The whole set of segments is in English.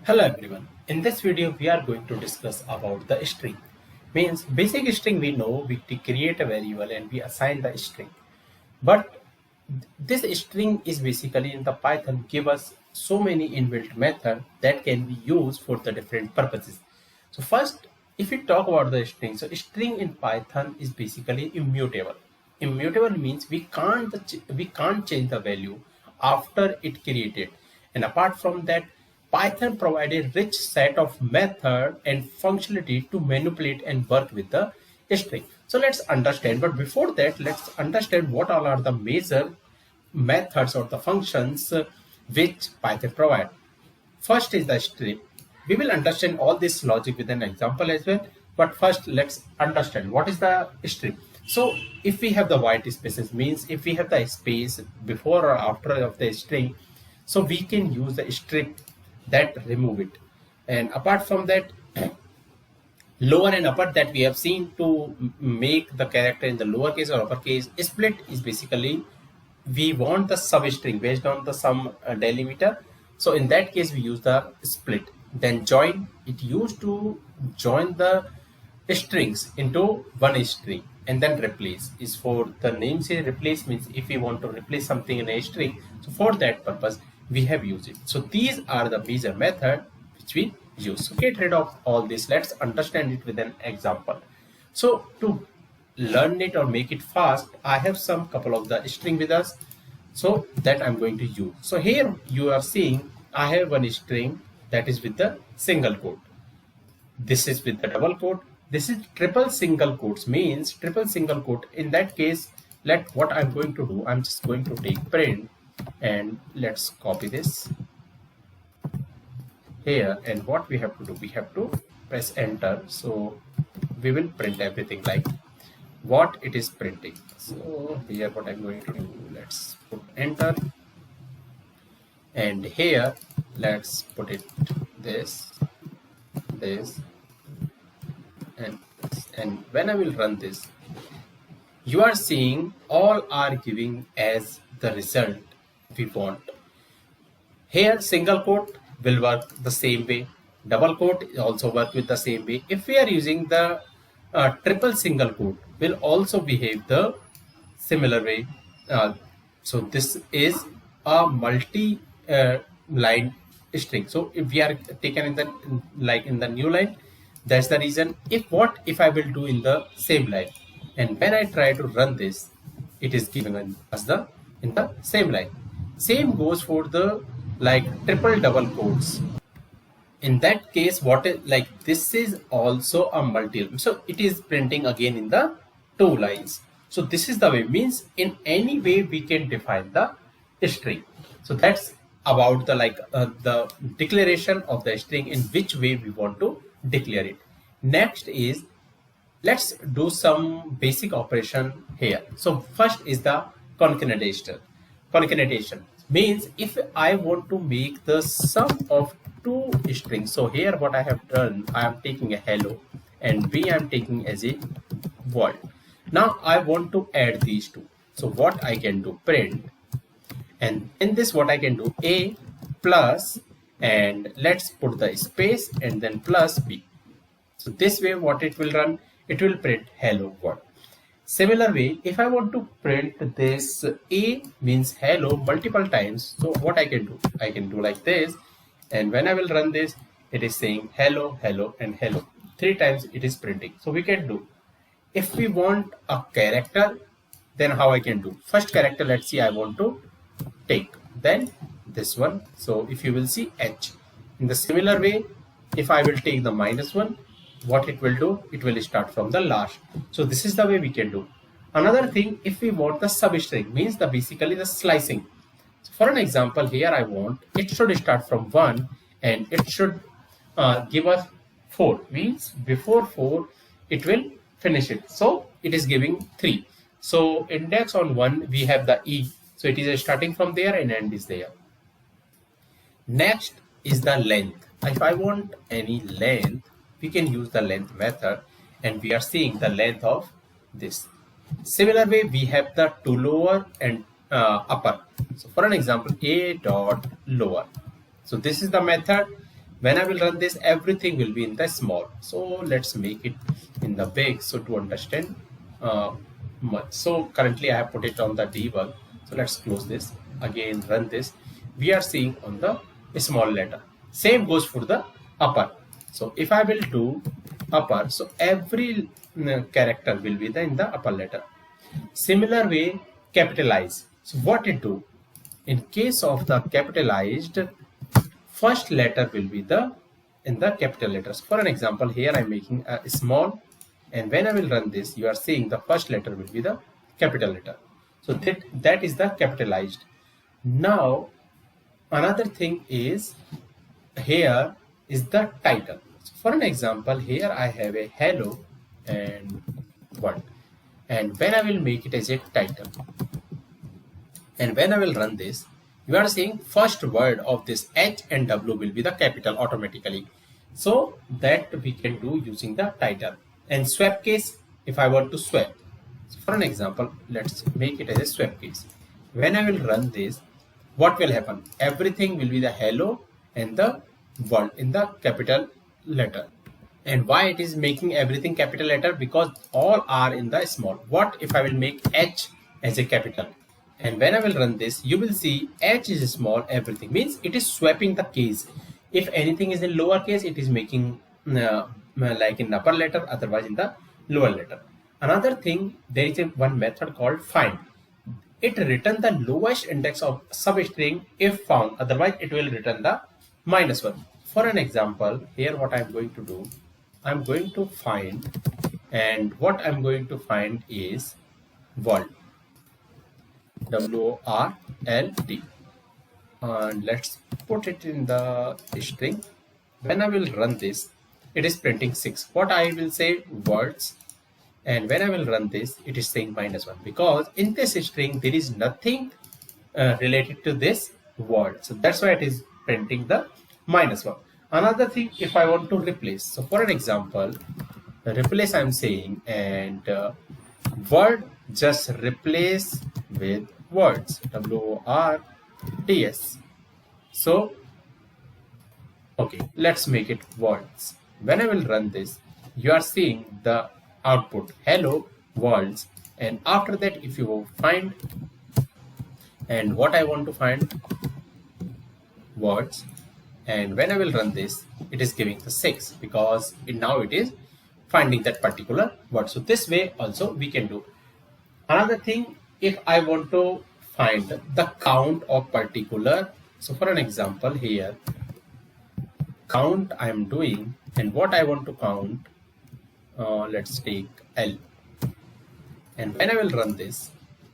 Hello everyone. In this video we are going to discuss about the string. Means basic string we know we create a variable and we assign the string. But this string is basically in the Python give us so many inbuilt method that can be used for the different purposes. So first, if we talk about the string, so string in Python is basically immutable. Immutable means we can't change the value after it created. And apart from that, Python provided rich set of method and functionality to manipulate and work with the string. So let's understand. But before that, let's understand what all are the major methods or the functions which Python provide. First is the string. We will understand all this logic with an example as well. But first, let's understand what is the string. So if we have the white spaces, means if we have the space before or after of the string, so we can use the strip that remove it. And apart from that, lower and upper that we have seen to make the character in the lowercase or uppercase. Split is basically we want the substring based on the some delimiter. So in that case we use the split. Then join, it used to join the strings into one string. And then replace is for the name say replace means if we want to replace something in a string, so for that purpose we have used it. So these are the major method which we use. So get rid of all this. Let's understand it with an example. So to learn it or make it fast, I have some couple of the string with us, so that I'm going to use. So here you are seeing I have one string that is with the single quote. This is with the double quote. This is triple single quotes, means triple single quote. In that case, what I'm going to do, I'm just going to take print and let's copy this here. And what we have to do, we have to press enter. So we will print everything like what it is printing. So here what I'm going to do, let's put enter, and here let's put it this and this. And when I will run this, you are seeing all are giving as the result we want. Here single quote will work the same way, double quote also work with the same way. If we are using the triple single quote, will also behave the similar way. So this is a multi line string. So if we are taken in the in the new line, that's the reason. If I will do in the same line, and when I try to run this, it is given us the in the same line. Same goes for the triple double quotes. In that case, this is also a multi, so it is printing again in the two lines. So this is the way, means in any way we can define the string. So that's about the declaration of the string, in which way we want to declare it. Next is, let's do some basic operation here. So first is the concatenation. Concatenation means if I want to make the sum of two strings. So here what I have done, I am taking a hello and B I am taking as a world. Now I want to add these two. So what I can do, print, and in this what I can do, A plus, and let's put the space and then plus B. So this way what it will run, it will print hello world. Similar way, if I want to print this A means hello multiple times, so what I can do, I can do like this, and when I will run this, it is saying hello, hello, and hello. 3 times it is printing. So we can do, if we want a character, then how I can do, first character, let's see, I want to take, then this one. So if you will see H. In the similar way, if I will take the -1, what it will do, it will start from the last. So this is the way we can do. Another thing, if we want the substring, means basically the slicing. So for an example, here I want it should start from 1 and it should give us 4, means before 4 it will finish it. So it is giving 3. So index on 1 we have the E. So it is starting from there and end is there. Next is the length. If I want any length, we can use the length method, and we are seeing the length of this. Similar way, we have the to lower and upper. So for an example, A dot lower. So this is the method When I will run this, everything will be in the small. So let's make it in the big, so to understand much. So currently I have put it on the debug. So let's close this, again run this. We are seeing on the small letter. Same goes for the upper. So if I will do upper, so every character will be in the upper letter. Similar way, capitalize. So what it do? In case of the capitalized, first letter will be in the capital letters. For an example, here I'm making a small, and when I will run this, you are seeing the first letter will be the capital letter. So that is the capitalized. Now another thing is, here is the title. So for an example, here I have a hello and what, and when I will make it as a title, and when I will run this, you are seeing first word of this H and W will be the capital automatically. So that we can do using the title. And swap case, if I want to swap, so for an example, let's make it as a swap case. When I will run this, what will happen? Everything will be the hello and the word in the capital letter. And why it is making everything capital letter? Because all are in the small. What if I will make H as a capital? And when I will run this, you will see H is small, everything means it is swapping the case. If anything is in lower case, it is making like in upper letter, otherwise in the lower letter. Another thing, there is one method called find. It return the lowest index of substring if found, otherwise it will return the -1. For an example, here what I'm going to do, I'm going to find, and what I'm going to find is world, WORLD, and let's put it in the string. When I will run this, it is printing 6. What I will say, words, and when I will run this, it is saying -1, because in this string there is nothing related to this word. So that's why it is printing the -1. Another thing, if I want to replace, so for an example, replace I'm saying, and word just replace with words, WORDS. So okay, let's make it words. When I will run this, you are seeing the output hello worlds, and after that if you find, and what I want to find, words, and when I will run this, it is giving the 6, because now it is finding that particular word. So this way also we can do. Another thing, if I want to find the count of particular, so for an example, here count I am doing, and what I want to count, let's take L, and when I will run this,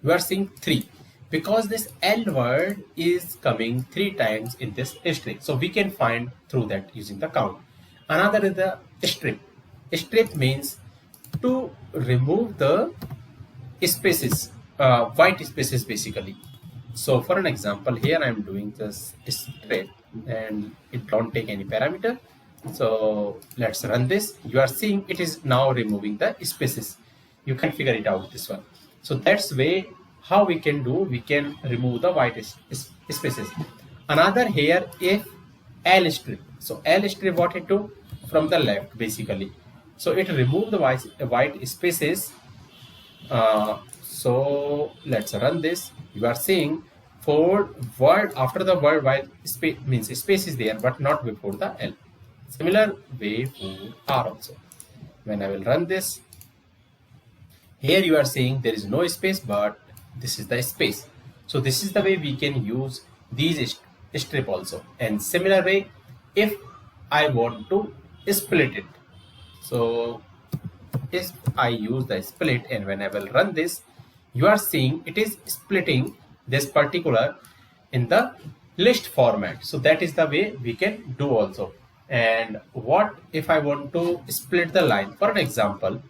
you are seeing 3, because this L word is coming 3 times in this string. So we can find through that using the count. Another is the strip. Strip means to remove the spaces, white spaces basically. So for an example, here I am doing this strip, and it don't take any parameter. So let's run this. You are seeing it is now removing the spaces. You can figure it out this one. So that's way how we can do, we can remove the white spaces. Another here, if L strip. So L strip, what it do? From the left basically. So it remove the white spaces. So let's run this. You are seeing for word, after the word white space means space is there, but not before the L. Similar way for R also. When I will run this, here you are seeing there is no space, but this is the space. So this is the way we can use these strip also. And similar way, if I want to split it, so if I use the split, and when I will run this, you are seeing it is splitting this particular in the list format. So that is the way we can do also. And what if I want to split the line? For an example,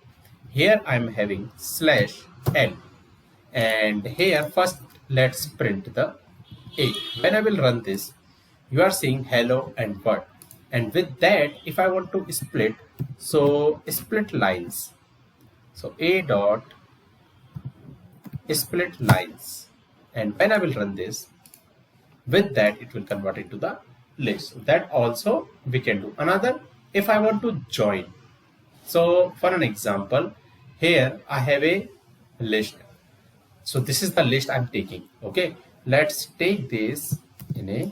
here I am having /n, and here first let's print the A. When I will run this, you are seeing hello and word, and with that if I want to split, so split lines, so A dot split lines, and when I will run this, with that it will convert it to the list. That also we can do. Another, if I want to join. So for an example, here I have a list. So this is the list I'm taking. Okay, let's take this in a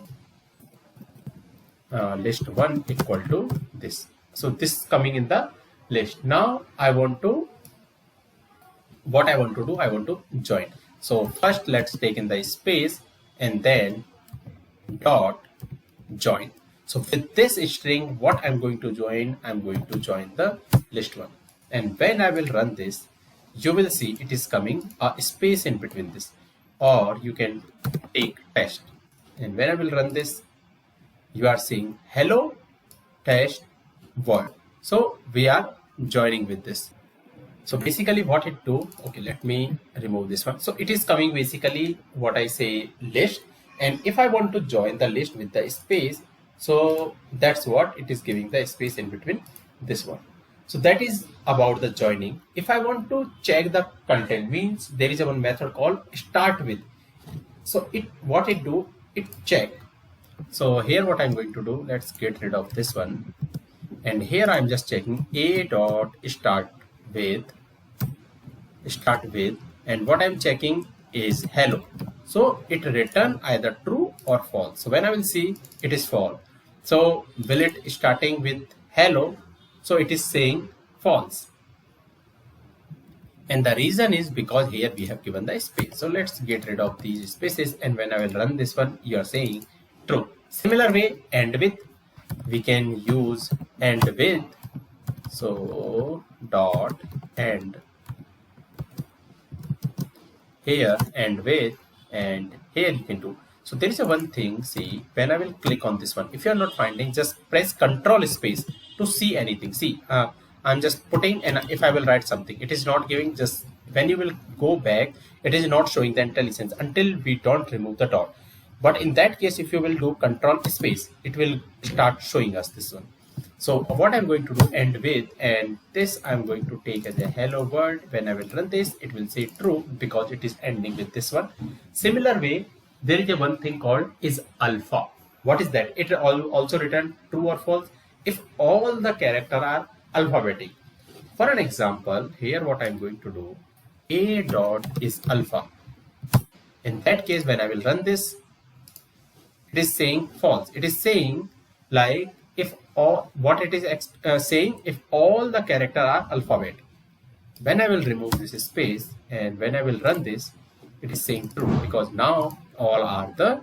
list 1 equal to this. So this is coming in the list. Now I want to, what I want to do, I want to join. So first let's take in the space and then dot join. So with this string, what I'm going to join, I'm going to join the list 1. And when I will run this, you will see it is coming a space in between this, or you can take test. And when I will run this, you are seeing hello test world. So we are joining with this. So basically what it do, okay, let me remove this one. So it is coming basically what I say list. And if I want to join the list with the space, so that's what it is giving, the space in between this one. So that is about the joining. If I want to check the content, means there is a one method called start with. So what it do, it check. So here what I'm going to do, let's get rid of this one. And here I'm just checking a dot start with, and what I'm checking is hello. So it return either true or false. So when I will see, it is false. So will it starting with hello? So it is saying false. And the reason is because here we have given the space. So let's get rid of these spaces. And when I will run this one, you are saying true. Similar way, end with, we can use end with. So dot end here, end with, and here you can do. So there is a one thing, see, when I will click on this one, if you are not finding, just press Control space to see anything. See, I'm just putting, and if I will write something, it is not giving, just when you will go back, it is not showing the IntelliSense until we don't remove the dot. But in that case, if you will do Control space, it will start showing us this one. So what I'm going to do, end with, and this I'm going to take as a hello world. When I will run this, it will say true because it is ending with this one. Similar way, there is a one thing called is alpha. What is that? It also return true or false if all the characters are alphabetic. For an example, here what I'm going to do, a dot is alpha. In that case, when I will run this, it is saying false. It is saying like if all, what it is saying, if all the characters are alphabet. When I will remove this space and when I will run this, it is saying true because now all are the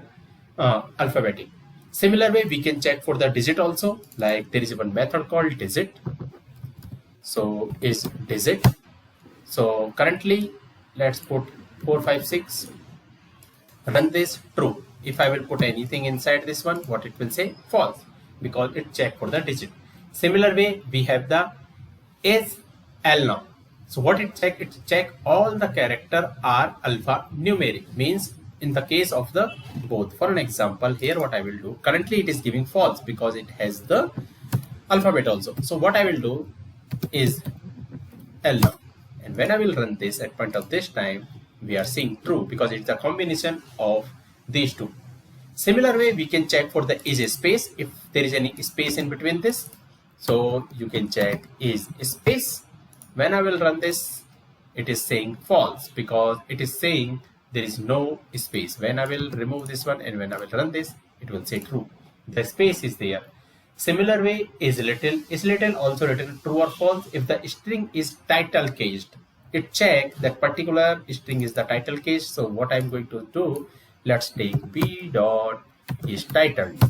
alphabetic. Similar way, we can check for the digit also. Like there is one method called digit. So is digit. So currently, let's put 456. Run this true. If I will put anything inside this one, what it will say? False, because it check for the digit. Similar way, we have the is L now. So what it check all the character are alphanumeric, means in the case of the both. For an example, here what I will do, currently it is giving false because it has the alphabet also. So what I will do is L now. And when I will run this at point of this time, we are seeing true because it's a combination of these two. Similar way, we can check for the is space if there is any space in between this. So you can check is space. When I will run this, it is saying false because it is saying there is no space. When I will remove this one and when I will run this, it will say true. The space is there. Similar way, is little also written true or false if the string is title caged. It check that particular string is the title case. So what I'm going to do, let's take b dot is titled.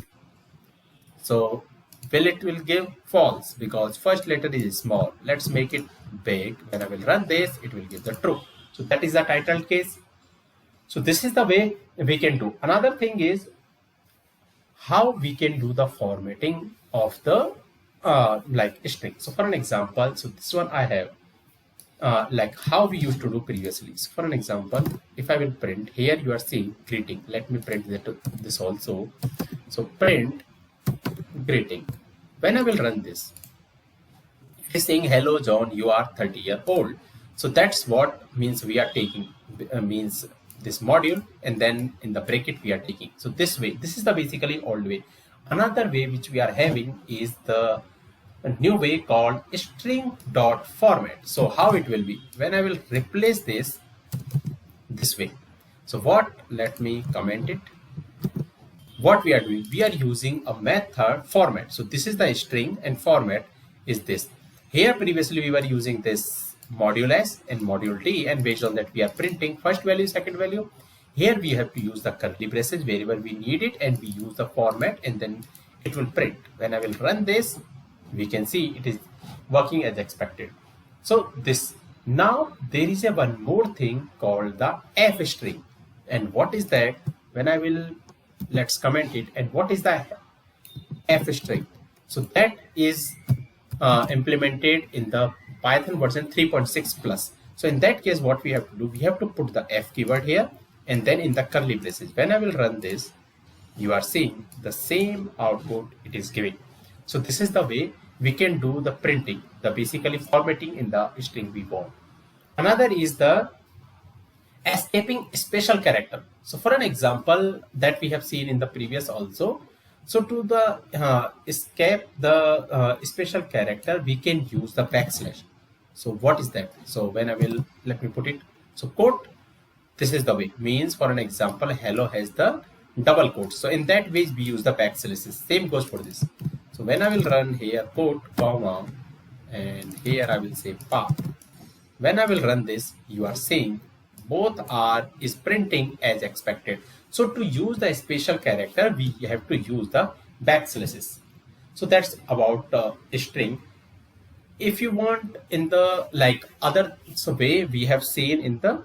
So it will give false because first letter is small. Let's make it big. When I will run this, it will give the true. So that is the title case. So this is the way we can do. Another thing is how we can do the formatting of the like string. So for an example, so this one I have like how we used to do previously. So for an example, if I will print here, you are seeing greeting. Let me print this also. So print greeting. When I will run this, it is saying hello John, you are 30 years old. So that's what means we are taking means this module, and then in the bracket we are taking. So this way, this is the basically old way. Another way which we are having is the new way called string dot format. So how it will be when I will replace this way. So what, let me comment it. What we are doing, we are using a method format. So this is the string and format is this. Here previously we were using this module S and module T, and based on that we are printing first value, second value. Here we have to use the curly braces wherever we need it, and we use the format, and then it will print. When I will run this, we can see it is working as expected. So this, now there is a one more thing called the F string. And what is that? When I will, let's comment it. And what is the F string? So that is implemented in the Python version 3.6 plus. So in that case, what we have to do, we have to put the F keyword here and then in the curly braces. When I will run this, you are seeing the same output it is giving. So this is the way we can do the printing, the basically formatting in the string we want. Another is the escaping special character. So for an example that we have seen in the previous also, so to the escape the special character, we can use the backslash. So what is that? So when I will, let me put it, so quote, this is the way, means for an example hello has the double quotes. So in that way we use the backslashes. Same goes for this. So when I will run here quote comma, and here I will say path. When I will run this, you are seeing both is printing as expected. So to use the special character, we have to use the backslashes. So that's about a string. If you want in the like other way we have seen in the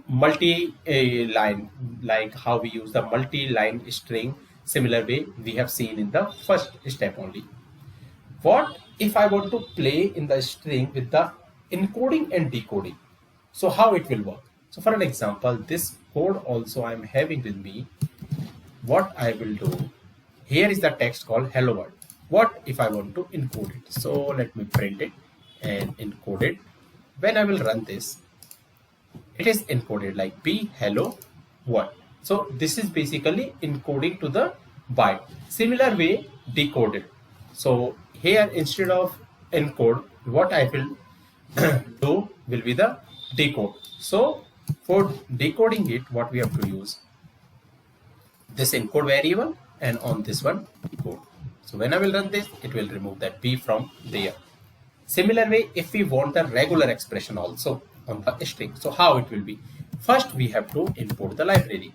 multi-line, like how we use the multi-line string, similar way we have seen in the first step only. What if I want to play in the string with the encoding and decoding? So how it will work? So for an example, this code also I'm having with me. What I will do, here is the text called hello world. What if I want to encode it? So let me print it and encode it. When I will run this, it is encoded like B hello world. So this is basically encoding to the byte. Similar way decoded. So here instead of encode, what I will do will be the decode. So for decoding it, what we have to use this encode variable, and on this one decode. So when I will run this, it will remove that B from there. Similar way, if we want the regular expression also on the string, so how it will be? First we have to import the library,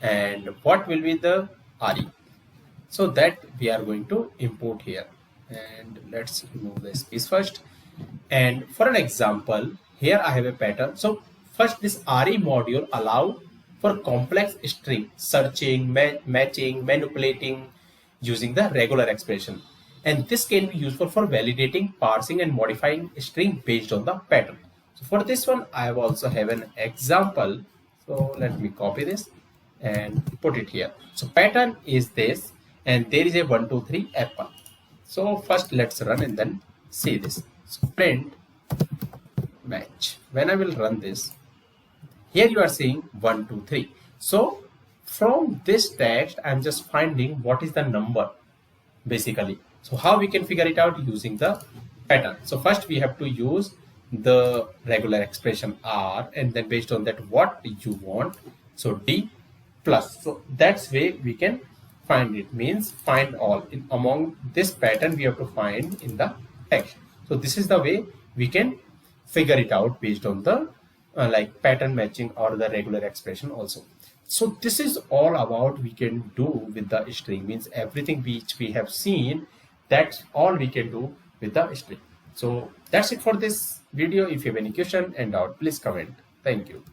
and what will be the RE? So that we are going to import here, and let's remove the space first. And for an example, here I have a pattern. So first this RE module allow for complex string searching, matching, manipulating using the regular expression. And this can be useful for validating, parsing and modifying string based on the pattern. So for this one, I have also have an example. So let me copy this and put it here. So pattern is this, and there is a 1, 2, 3 apple. So first let's run and then see this. So print match. When I will run this, here you are seeing 1, 2, 3. So from this text, I'm just finding what is the number basically. So how we can figure it out? Using the pattern. So first we have to use the regular expression R, and then based on that what you want, so D plus. So that's way we can find it, means find all in among this pattern we have to find in the text. So this is the way we can figure it out based on the like pattern matching or the regular expression also. So this is all about we can do with the string, means everything which we have seen, that's all we can do with the string. So that's it for this video. If you have any question and doubt, please comment. Thank you.